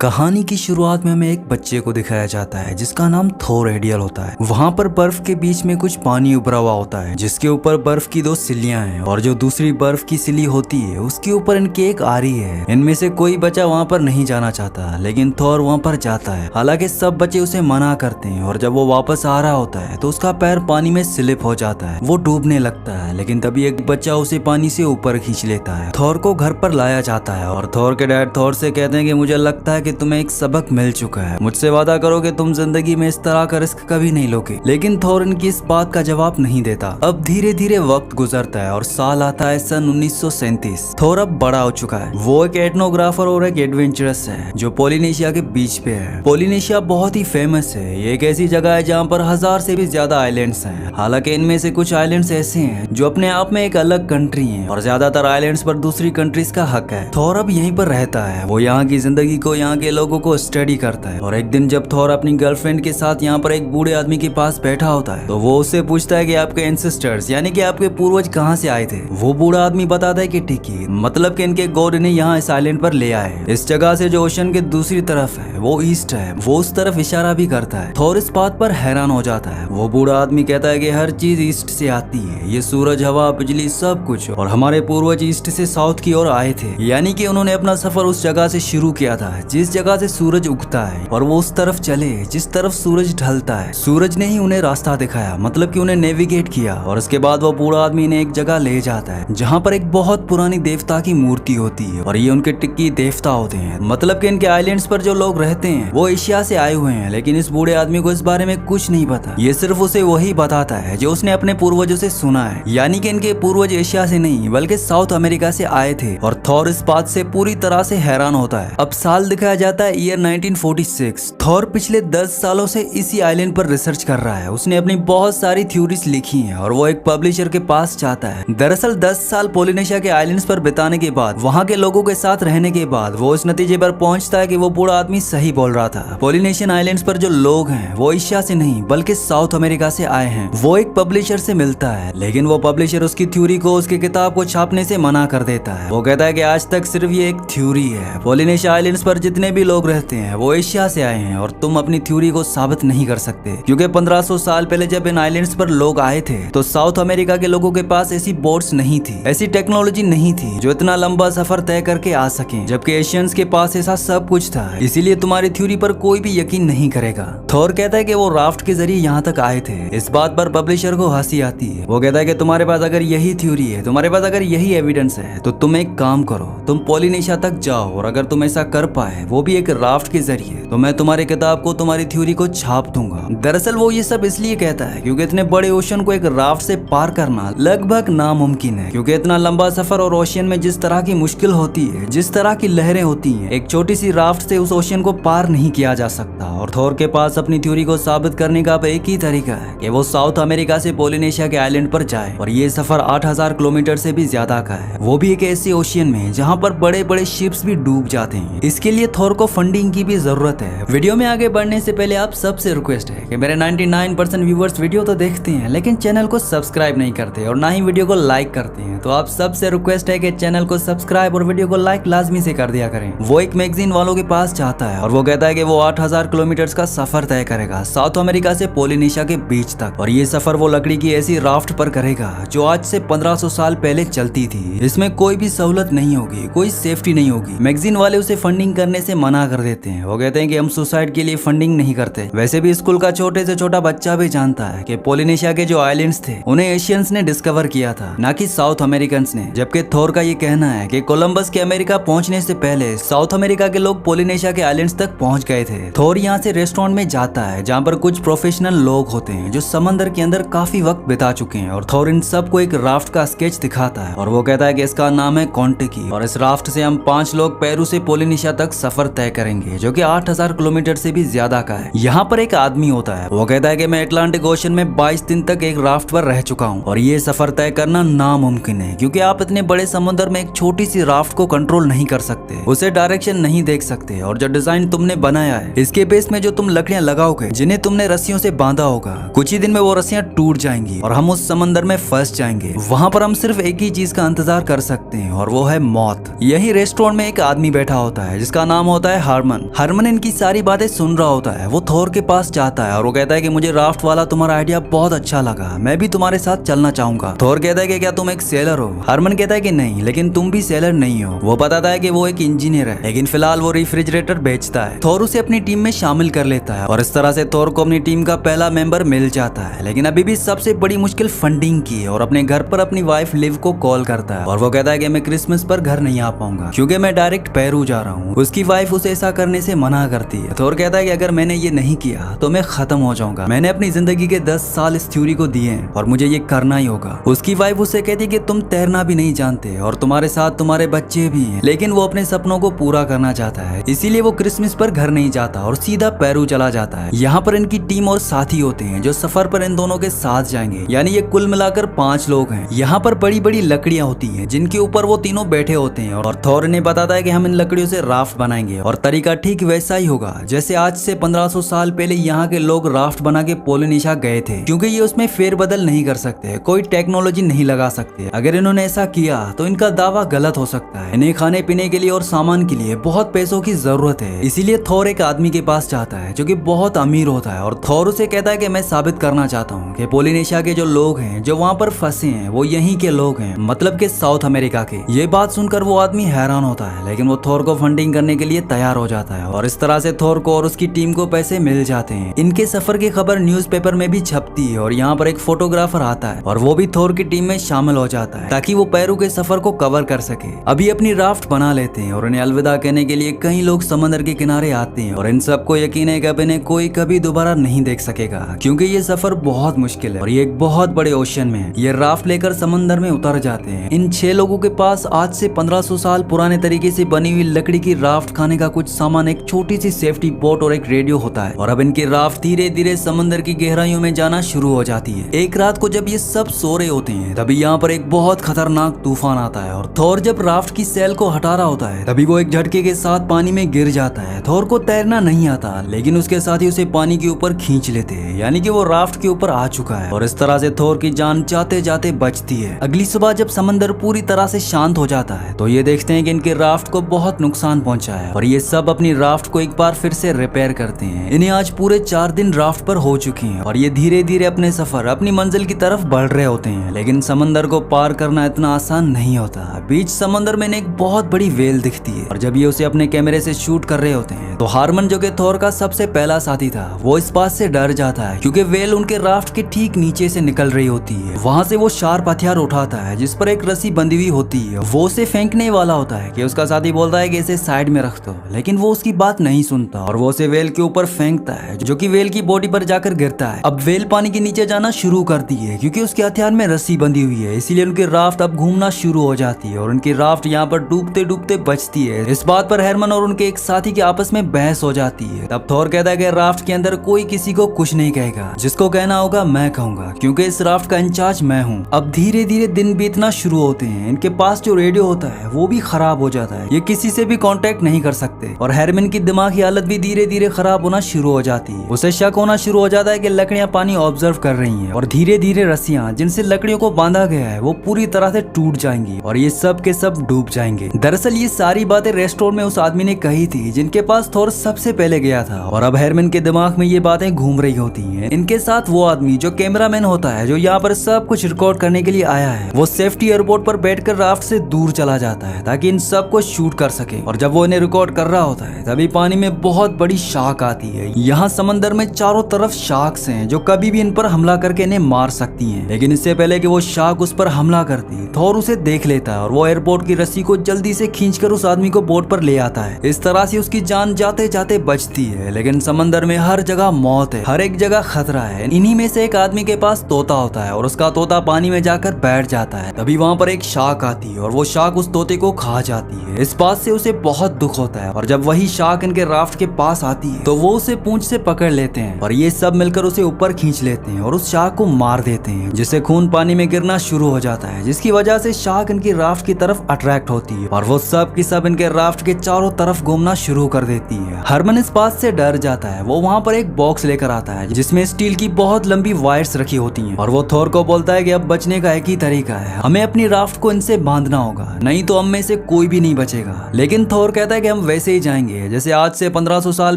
कहानी की शुरुआत में हमें एक बच्चे को दिखाया जाता है जिसका नाम थोर एडियल होता है। वहाँ पर बर्फ के बीच में कुछ पानी उभरा हुआ होता है जिसके ऊपर बर्फ की दो सिल्लियां हैं और जो दूसरी बर्फ की सिल्ली होती है उसके ऊपर इनकी एक आरी है। इनमें से कोई बच्चा वहाँ पर नहीं जाना चाहता लेकिन थोर वहाँ पर जाता है। हालांकि सब बच्चे उसे मना करते हैं और जब वो वापस आ रहा होता है तो उसका पैर पानी में स्लिप हो जाता है। वो डूबने लगता है लेकिन तभी एक बच्चा उसे पानी से ऊपर खींच लेता है। थोर को घर पर लाया जाता है और थोर के डैड थोर से कहते हैं कि मुझे लगता है कि तुम्हें एक सबक मिल चुका है, मुझसे वादा करो कि तुम जिंदगी में इस तरह का रिस्क कभी नहीं लोगे। लेकिन थोर इनकी इस बात का जवाब नहीं देता। अब धीरे धीरे वक्त गुजरता है और साल आता है सन 1937। थोर अब बड़ा हो चुका है। वो एक एथनोग्राफर और एक एडवेंचरस है जो पोलिनेशिया के बीच पे है। पोलिनेशिया बहुत ही फेमस है। ये एक ऐसी जगह है जहाँ पर 1000 से भी ज्यादा आइलैंड्स हैं। हालांकि इनमें से कुछ आइलैंड्स ऐसे हैं जो अपने आप में एक अलग कंट्री हैं और ज्यादातर आइलैंड्स पर दूसरी कंट्रीज का हक है। थोर अब यहीं पर रहता है। वो यहाँ की जिंदगी को, यहाँ के लोगों को स्टडी करता है। और एक दिन जब थोर अपनी गर्लफ्रेंड के साथ यहाँ पर एक बूढ़े आदमी के पास बैठा होता है तो वो उससे पूछता है कि आपके एंसेस्टर्स यानी कि आपके पूर्वज कहाँ से आए थे। वो बूढ़ा आदमी बताता है कि टिकी, मतलब कि इनके गॉड ने यहाँ इस आइलैंड पर ले आए। इस जगह से जो ओशन के दूसरी तरफ है वो ईस्ट है। वो उस तरफ इशारा भी करता है। थोर इस बात पर हैरान हो जाता है। वो बूढ़ा आदमी कहता है कि हर चीज ईस्ट से आती है, ये सूरज, हवा, बिजली, सब कुछ। और हमारे पूर्वज ईस्ट से साउथ की ओर आए थे, यानी कि उन्होंने अपना सफर उस जगह से शुरू किया था जिस जगह से सूरज उगता है और वो उस तरफ चले जिस तरफ सूरज ढलता है। सूरज ने ही उन्हें रास्ता दिखाया, मतलब कि उन्हें नेविगेट किया। और उसके बाद वो बूढ़ा आदमी ने एक जगह ले जाता है जहाँ पर एक बहुत पुरानी देवता की मूर्ति होती है और ये उनके टिक्की देवता होते हैं। मतलब कि इनके आइलैंड्स पर जो लोग रहते हैं वो एशिया से आए हुए हैं। लेकिन इस बूढ़े आदमी को इस बारे में कुछ नहीं पता। ये सिर्फ उसे वही बताता है जो उसने अपने पूर्वजों से सुना है, यानी कि इनके पूर्वज एशिया से नहीं बल्कि साउथ अमेरिका से आए थे। और थोर इस बात से पूरी तरह से हैरान होता है। अब साल दिखाया जाता है ईयर 1946। थोर पिछले 10 सालों से इसी आइलैंड पर रिसर्च कर रहा है। उसने अपनी बहुत सारी थ्योरीज लिखी हैं और वो एक पब्लिशर के पास जाता है। दरअसल 10 साल पोलिनेशिया के आइलैंड्स पर बिताने के बाद, वहाँ के लोगों के साथ रहने के बाद वो इस नतीजे पर पहुंचता है कि वो बूढ़ा आदमी सही बोल रहा था। पोलिनेशियन आइलैंड्स पर जो लोग हैं वो एशिया से नहीं बल्कि साउथ अमेरिका से आए हैं। वो एक पब्लिशर से मिलता है लेकिन वो पब्लिशर उसकी थ्योरी को, उसकी किताब को छापने से मना कर देता है। वो कहता है कि आज तक सिर्फ ये एक थ्योरी है। पोलिनेशिया आइलैंड्स पर जितने भी लोग रहते हैं वो एशिया से आए हैं और तुम अपनी थ्योरी को साबित नहीं कर सकते, क्योंकि 1500 साल पहले जब इन आइलैंड्स पर लोग आए थे तो साउथ अमेरिका के लोगों के पास ऐसी बोट्स नहीं थी, ऐसी टेक्नोलॉजी नहीं थी जो इतना लंबा सफर तय करके आ सके, जबकि एशियंस के पास ऐसा सब कुछ था। इसीलिए तुम्हारी थ्योरी पर कोई भी यकीन नहीं करेगा। थोर कहता है कि वो राफ्ट के जरिए यहाँ तक आए थे। इस बात पर पब्लिशर को हंसी आती है। वो कहता है कि तुम्हारे पास अगर यही थ्योरी है, तुम्हारे पास अगर यही एविडेंस है तो तुम एक काम करो, तुम पोलिनेशिया तक जाओ और अगर तुम ऐसा कर पाए वो भी एक राफ्ट के जरिए, तो मैं तुम्हारी किताब को, तुम्हारी थ्योरी को छाप दूंगा। दरअसल वो ये सब इसलिए कहता है क्योंकि इतने बड़े ओशन को एक राफ्ट से पार करना लगभग नामुमकिन है, क्योंकि इतना लंबा सफर और ओशन में जिस तरह की मुश्किल होती है, जिस तरह की लहरें होती हैं, एक छोटी सी राफ्ट से उस ओशन को पार नहीं किया जा सकता। और थोर के पास अपनी थ्योरी को साबित करने का अब एक ही तरीका है कि वो साउथ अमेरिका से पोलिनेशिया के आइलैंड पर जाए। और ये सफर 8000 किलोमीटर से भी ज्यादा का है, वो भी एक ऐसे ओशियन में जहाँ पर बड़े बड़े शिप्स भी डूब जाते हैं। इसके लिए थोर को फंडिंग की भी जरूरत है। वीडियो में आगे बढ़ने से पहले आप सबसे रिक्वेस्ट है कि मेरे 99% व्यूवर्स वीडियो तो देखते हैं लेकिन चैनल को सब्सक्राइब नहीं करते और ना ही वीडियो को लाइक करते हैं। तो आप सबसे रिक्वेस्ट है कि चैनल को सब्सक्राइब और वीडियो को लाइक लाजमी से कर दिया करें। वो एक मैगजीन वालों के पास जाता है और वो कहता है कि वो 8000 किलोमीटर का सफर तय करेगा साउथ अमेरिका से पोलिनेशिया के बीच तक। और ये सफर वो लकड़ी की ऐसी राफ्ट पर करेगा जो आज से 1500 साल पहले चलती थी। इसमें कोई भी सहूलत नहीं होगी, कोई सेफ्टी नहीं होगी। मैगजीन वाले उसे फंडिंग करने से मना कर देते हैं। वो कहते हैं कि हम सुसाइड के लिए फंडिंग नहीं करते। वैसे भी स्कूल का छोटे से छोटा बच्चा भी जानता है कि पोलिनेशिया के जो आइलैंड्स थे उन्हें एशियंस ने डिस्कवर किया था, ना कि साउथ अमेरिकन ने। जबकि थोर का ये कहना है कि कोलंबस के अमेरिका पहुंचने से पहले साउथ अमेरिका के लोग पोलिनेशिया के आइलैंड्स तक पहुंच गए थे। थोर यहाँ से रेस्टोरेंट में जाता है जहाँ पर कुछ प्रोफेशनल लोग होते हैं जो समंदर के अंदर काफी वक्त बिता चुके हैं। और थोर इन सबको एक राफ्ट का स्केच दिखाता है और वो कहता है कि इसका नाम है कॉन्टिकी और इस राफ्ट से हम 5 लोग पेरू से पोलिनेशिया तक सफर तय करेंगे जो कि 8000 किलोमीटर से भी ज्यादा का है। यहाँ पर एक आदमी होता है, वो कहता है कि मैं अटलांटिक ओशन में 22 दिन तक एक राफ्ट पर रह चुका हूँ और ये सफर तय करना नामुमकिन है, क्योंकि आप इतने बड़े समुद्र में एक छोटी सी राफ्ट को कंट्रोल नहीं कर सकते, उसे डायरेक्शन नहीं देख सकते। और जो डिजाइन तुमने बनाया है, इसके बेस में जो तुम लकड़ियां लगाओगे, जिन्हें तुमने रस्सियों से बांधा होगा, कुछ ही दिन में वो रस्सियां टूट जाएंगी और हम उस समंदर में फंस जाएंगे। वहाँ पर हम सिर्फ एक ही चीज का इंतजार कर सकते हैं और वो है मौत। यही रेस्टोरेंट में एक आदमी बैठा होता है जिसका नाम होता है हारमन। हारमन इनकी सारी बातें सुन रहा होता है। वो थोर के पास जाता है और वो कहता है कि मुझे राफ्ट वाला तुम्हारा आइडिया बहुत अच्छा लगा, मैं भी तुम्हारे साथ चलना चाहूंगा। थोर कहता है कि क्या तुम एक सेलर हो? हारमन कहता है कि नहीं, लेकिन तुम भी सेलर नहीं हो। वो बताता है कि वो एक इंजीनियर है, लेकिन फिलहाल वो रेफ्रिजरेटर बेचता है। थोर उसे अपनी टीम में शामिल कर लेता है और इस तरह से थोर को अपनी टीम का पहला मेंबर मिल जाता है। लेकिन अभी भी सबसे बड़ी मुश्किल फंडिंग की है और अपने घर पर अपनी वाइफ लिव को कॉल करता है और वो कहता है कि मैं क्रिसमस पर घर नहीं आ पाऊंगा क्योंकि मैं डायरेक्ट पेरू जा रहा हूँ। उसकी वाइफ उसे ऐसा करने से मना करती है। थोर कहता है कि अगर मैंने ये नहीं किया तो मैं खत्म हो जाऊंगा। मैंने अपनी जिंदगी के 10 साल इस थ्योरी को दिए हैं और मुझे ये करना ही होगा। उसकी वाइफ उसे कहती है कि तुम तैरना भी नहीं जानते और तुम्हारे साथ तुम्हारे बच्चे भी हैं, लेकिन वो अपने सपनों को पूरा करना चाहता है, इसीलिए वो क्रिसमस पर घर नहीं जाता और सीधा पेरू चला जाता है। यहाँ पर इनकी टीम और साथी होते हैं जो सफर पर इन दोनों के साथ जाएंगे, यानी ये कुल मिलाकर 5 लोग हैं। यहाँ पर बड़ी बड़ी लकड़ियां होती हैं जिनके ऊपर वो तीनों बैठे होते हैं और थोर ने बताता है कि हम इन लकड़ियों से राफ्ट बनाएंगे और तरीका ठीक वैसा ही होगा जैसे आज से 1500 साल पहले यहाँ के लोग राफ्ट बना के पोलिनेशिया गए थे, क्योंकि ये उसमें फेरबदल नहीं कर सकते, कोई टेक्नोलॉजी नहीं लगा सकते। अगर इन्होंने ऐसा किया तो इनका दावा गलत हो सकता है। इन्हें खाने पीने के लिए और सामान के लिए बहुत पैसों की जरूरत है, इसीलिए थोर एक आदमी के पास जाता है जो कि बहुत अमीर होता है और थोर उसे कहता है कि मैं साबित करना चाहता हूँ कि पोलिनेशिया के जो लोग हैं जो वहाँ पर फंसे हैं वो यहीं के लोग हैं, मतलब के साउथ अमेरिका के। ये बात सुनकर वो आदमी हैरान होता है, लेकिन वो थोर को फंडिंग करने के लिए तैयार हो जाता है और इस तरह से थोर को और उसकी टीम को पैसे मिल जाते हैं। इनके सफर की खबर न्यूज़पेपर में भी छपती है और यहाँ पर एक फोटोग्राफर आता है और वो भी थोर की टीम में शामिल हो जाता है ताकि वो पेरू के सफर को कवर कर सके। अभी अपनी राफ्ट बना लेते हैं और इन्हें अलविदा कहने के लिए कई लोग समंदर के किनारे आते हैं और इन सबको यकीन है कि अब इन्हें कोई कभी दोबारा नहीं देख सकेगा, क्योंकि ये सफर बहुत मुश्किल है और ये एक बहुत बड़े ओशन में है। ये राफ्ट लेकर समंदर में उतर जाते हैं। इन 6 लोगों के पास आज से 1500 साल पुराने तरीके से बनी हुई लकड़ी की राफ्ट, खाने का कुछ सामान, एक छोटी सी सेफ्टी बोट और एक रेडियो होता है और अब इनकी राफ्ट धीरे धीरे समंदर की गहराइयों में जाना शुरू हो जाती है। एक रात को जब ये सब सो रहे होते हैं तभी यहाँ पर एक बहुत खतरनाक तूफान आता है और थोर जब राफ्ट की सेल को हटा रहा होता है तभी वो एक झटके के साथ पानी में गिर जाता है। थोर को तैरना नहीं आता, लेकिन उसके साथी उसे पानी के ऊपर खींच लेते हैं, यानी कि वो राफ्ट के ऊपर आ चुका है और इस तरह से थोर की जान जाते जाते बचती है। अगली सुबह जब समंदर पूरी तरह से शांत हो जाता है तो ये देखते हैं कि इनके राफ्ट को बहुत नुकसान पहुंचा है और ये सब अपनी राफ्ट को एक बार फिर से रिपेयर करते हैं। इन्हें आज पूरे 4 दिन राफ्ट पर हो चुकी हैं और ये धीरे धीरे अपने सफर, अपनी मंजिल की तरफ बढ़ रहे होते हैं, लेकिन समंदर को पार करना इतना आसान नहीं होता। बीच समंदर में एक बहुत बड़ी वेल दिखती है और जब ये उसे अपने कैमरे से शूट कर रहे होते हैं तो हारमन, जो कि थोर का सबसे पहला साथी था, वो इस बात से डर जाता है क्योंकि वेल उनके राफ्ट के ठीक नीचे से निकल रही होती है। वहाँ से वो शार्प हथियार उठाता है जिस पर एक रस्सी बंधी हुई होती है। वो उसे फेंकने वाला होता है कि उसका साथी बोलता है कि इसे साइड में रख दो, लेकिन वो उसकी बात नहीं सुनता और वो उसे वेल के ऊपर फेंकता है जो कि वेल की बॉडी पर जाकर गिरता है। अब वेल पानी के नीचे जाना शुरू करती है क्योंकि उसके हथियार में रस्सी बंधी हुई है, इसीलिए उनकी राफ्ट अब घूमना शुरू हो जाती है और उनकी राफ्ट यहाँ पर डूबते डूबते बचती है। इस बात पर हेरमन और उनके एक साथी के आपस में बहस हो जाती है। तब थोर कहता है कि राफ्ट के अंदर कोई किसी को कुछ नहीं कहेगा, जिसको कहना होगा मैं कहूंगा, क्योंकि इस राफ्ट का इंचार्ज मैं हूँ। अब धीरे धीरे दिन बीतना शुरू होते हैं। इनके पास जो रेडियो होता है वो भी खराब हो जाता है, ये किसी से भी कांटेक्ट नहीं कर सकते और हेरमन की दिमागी हालत भी धीरे धीरे खराब होना शुरू हो जाती है। उसे शक होना शुरू हो जाता है कि लकड़ियां पानी ऑब्जर्व कर रही हैं और धीरे धीरे रस्सियां जिनसे लकड़ियों को बांधा गया है वो पूरी तरह से टूट जाएंगी और ये सब के सब डूब जाएंगे। दरअसल ये सारी बातें रेस्टोरेंट में उस आदमी ने कही थी जिनके पास थोर सबसे पहले गया था और अब हेरमन के दिमाग में ये बातें घूम रही होती हैं। इनके साथ वो आदमी जो कैमरामैन होता है, जो यहाँ पर सब कुछ रिकॉर्ड करने के लिए आया है, वो सेफ्टी एयरपोर्ट पर बैठकर राफ्ट से दूर चला जाता है ताकि इन सब को शूट कर सके। और जब वो इन्हें रिकॉर्ड कर रहा होता है तभी पानी में बहुत बड़ी शार्क आती है। यहाँ समंदर में चारों तरफ शार्क्स हैं जो कभी भी इन पर हमला करके इन्हें मार सकती हैं, लेकिन इससे पहले कि वो शार्क उस पर हमला करती, थोर उसे देख लेता है और वो एयरपोर्ट की रस्सी को जल्दी से खींचकर उस आदमी को बोट पर ले आता है। इस तरह से उसकी जान जाते जाते बचती है, लेकिन समंदर में हर जगह मौत है, हर एक जगह खतरा है। इन्हीं में से एक आदमी के पास तोता होता है और उसका तोता पानी में जाकर बैठ जाता है। तभी वहाँ पर एक शार्क आती है और वो शार्क उस तोते को खा जाती है। इस बात से उसे बहुत दुख होता है और जब वही शार्क इनके राफ्ट के पास आती है तो वो उसे पूंछ से पकड़ लेते हैं और ये सब मिलकर उसे ऊपर खींच लेते हैं और उस शार्क को मार देते हैं, जिससे खून पानी में गिरना शुरू हो जाता है, जिसकी वजह से शार्क इनकी राफ्ट की तरफ अट्रैक्ट होती है और वो सब की सब इनके राफ्ट के चारों तरफ घूमना शुरू कर देती है। हरमन इस बात से डर जाता है। वो वहाँ पर एक बॉक्स लेकर आता है जिसमें स्टील की बहुत लंबी वायर्स रखी होती हैं और वो थोर को बोलता है कि अब बचने का एक ही तरीका है, हमें अपनी राफ्ट को इनसे बांधना होगा, नहीं तो हम में से कोई भी नहीं बचेगा। लेकिन थोर कहता है कि हम वैसे ही जाएंगे जैसे आज से 1500 साल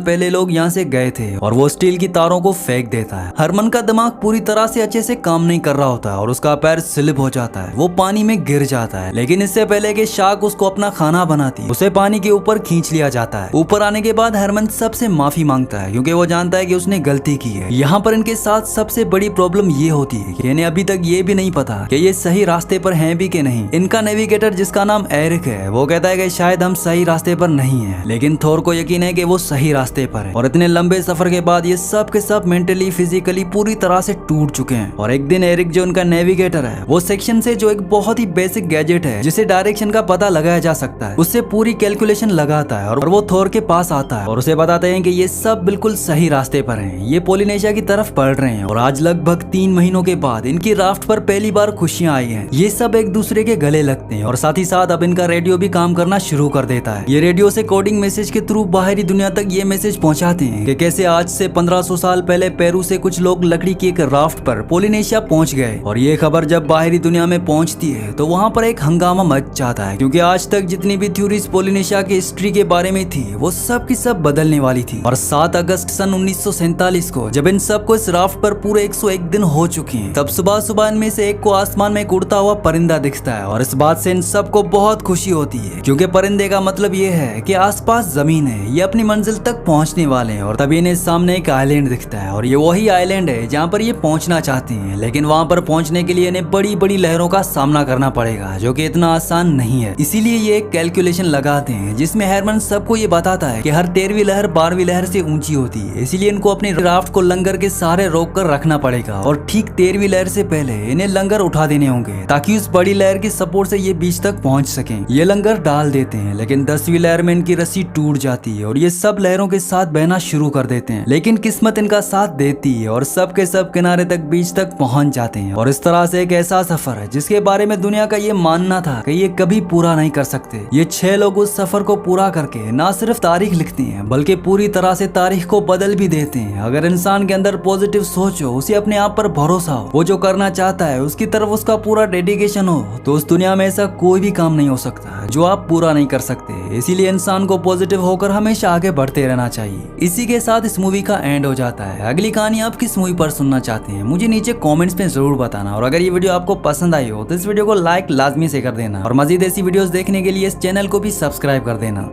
पहले लोग यहाँ से गए थे, और वो स्टील की तारों को फेंक देता है। हरमन का दिमाग पूरी तरह से अच्छे से काम नहीं कर रहा होता है और उसका पैर स्लिप हो जाता है, वो पानी में गिर जाता है। लेकिन इससे पहले कि शार्क उसको अपना खाना बनाती, उसे पानी के ऊपर खींच लिया जाता है। ऊपर आने के बाद हरमन सबसे माफी मांगता है क्योंकि वो जानता है कि उसने गलती की है। यहाँ पर इनके साथ सबसे बड़ी प्रॉब्लम ये होती है कि इन्हें अभी तक ये भी नहीं पता कि ये सही रास्ते पर हैं भी कि नहीं। इनका नेविगेटर जिसका नाम एरिक है वो कहता है कि शायद हम सही रास्ते पर नहीं है, लेकिन थोर को यकीन है कि वो सही रास्ते पर है। और इतने लंबे सफर के बाद ये सब के सब मेंटली फिजिकली पूरी तरह से टूट चुके हैं। और एक दिन एरिक जो उनका नेविगेटर है वो सेक्शन से जो एक बहुत ही बेसिक गैजेट है जिसे डायरेक्शन का पता लगाया जा सकता है उससे पूरी कैलकुलेशन लगाता है और वो थोर के पास आता है और उसे बताते हैं कि ये सब बिल्कुल सही रास्ते पर हैं, ये पोलिनेशिया की तरफ बढ़ रहे हैं। और आज लगभग 3 महीनों के बाद इनकी राफ्ट पर पहली बार खुशियां आई हैं। ये सब एक दूसरे के गले लगते हैं और साथ ही साथ अब इनका रेडियो भी काम करना शुरू कर देता है। ये रेडियो से कोडिंग मैसेज के थ्रू बाहरी दुनिया तक ये मैसेज पहुंचाते हैं कि कैसे आज से 1500 साल पहले पेरू से कुछ लोग लकड़ी की एक राफ्ट पर पोलिनेशिया पहुंच गए। और ये खबर जब बाहरी दुनिया में पहुंचती है तो वहाँ पर एक हंगामा मच जाता है क्योंकि आज तक जितनी भी थ्योरीज पोलिनेशिया की हिस्ट्री के बारे में थी वो सब की सब बदलने वाली थी। और 7 अगस्त सन 1947 को जब इन सबको इस राफ्ट पर पूरे 101 दिन हो चुके हैं तब सुबह सुबह इनमें से एक को आसमान में उड़ता हुआ परिंदा दिखता है। और इस बात से इन सबको बहुत खुशी होती है क्योंकि परिंदे का मतलब ये है कि आसपास जमीन है, ये अपनी मंजिल तक पहुंचने वाले हैं। और तभी इन्हें सामने एक आइलैंड दिखता है और ये वही आइलैंड है जहाँ पर ये पहुंचना चाहते हैं, लेकिन वहाँ पर पहुंचने के लिए इन्हें बड़ी बड़ी लहरों का सामना करना पड़ेगा जो कि इतना आसान नहीं है। इसीलिए ये एक कैलकुलेशन लगाते हैं जिसमें हरमन सबको ये बताता है कि हर 13वीं लहर 12वीं लहर से ऊंची होती है, इसलिए इनको अपनी राफ्ट को लंगर के सहारे रोक कर रखना पड़ेगा। और ठीक 13वीं लहर से पहले इन्हें लंगर उठा देने होंगे ताकि उस बड़ी लहर की सपोर्ट से ये बीच तक पहुंच सकें। ये लंगर डाल देते हैं लेकिन 10वीं लहर में इनकी रस्सी टूट जाती है और ये सब लहरों के साथ बहना शुरू कर देते हैं। लेकिन किस्मत इनका साथ देती है और सब के सब किनारे तक बीच तक पहुंच जाते हैं। और इस तरह से एक ऐसा सफर है जिसके बारे में दुनिया का ये मानना था कि ये कभी पूरा नहीं कर सकते। ये 6 लोग उस सफर को पूरा करके ना सिर्फ तारीख लिखते हैं बल्कि पूरी तरह से तारीख को बदल भी देते हैं। अगर इंसान के अंदर पॉजिटिव सोच हो, उसे अपने आप पर भरोसा हो, वो जो करना चाहता है उसकी तरफ उसका पूरा डेडिकेशन हो, तो उस दुनिया में ऐसा कोई भी काम नहीं हो सकता जो आप पूरा नहीं कर सकते। इसीलिए इंसान को पॉजिटिव होकर हमेशा आगे बढ़ते रहना चाहिए। इसी के साथ इस मूवी का एंड हो जाता है। अगली कहानी आप किस मूवी पर सुनना चाहते हैं मुझे नीचे कमेंट्स में जरूर बताना। और अगर ये वीडियो आपको पसंद आई हो तो इस वीडियो को लाइक लाजमी से कर देना और मजीद ऐसी वीडियोस देखने के लिए इस चैनल को भी सब्सक्राइब कर देना।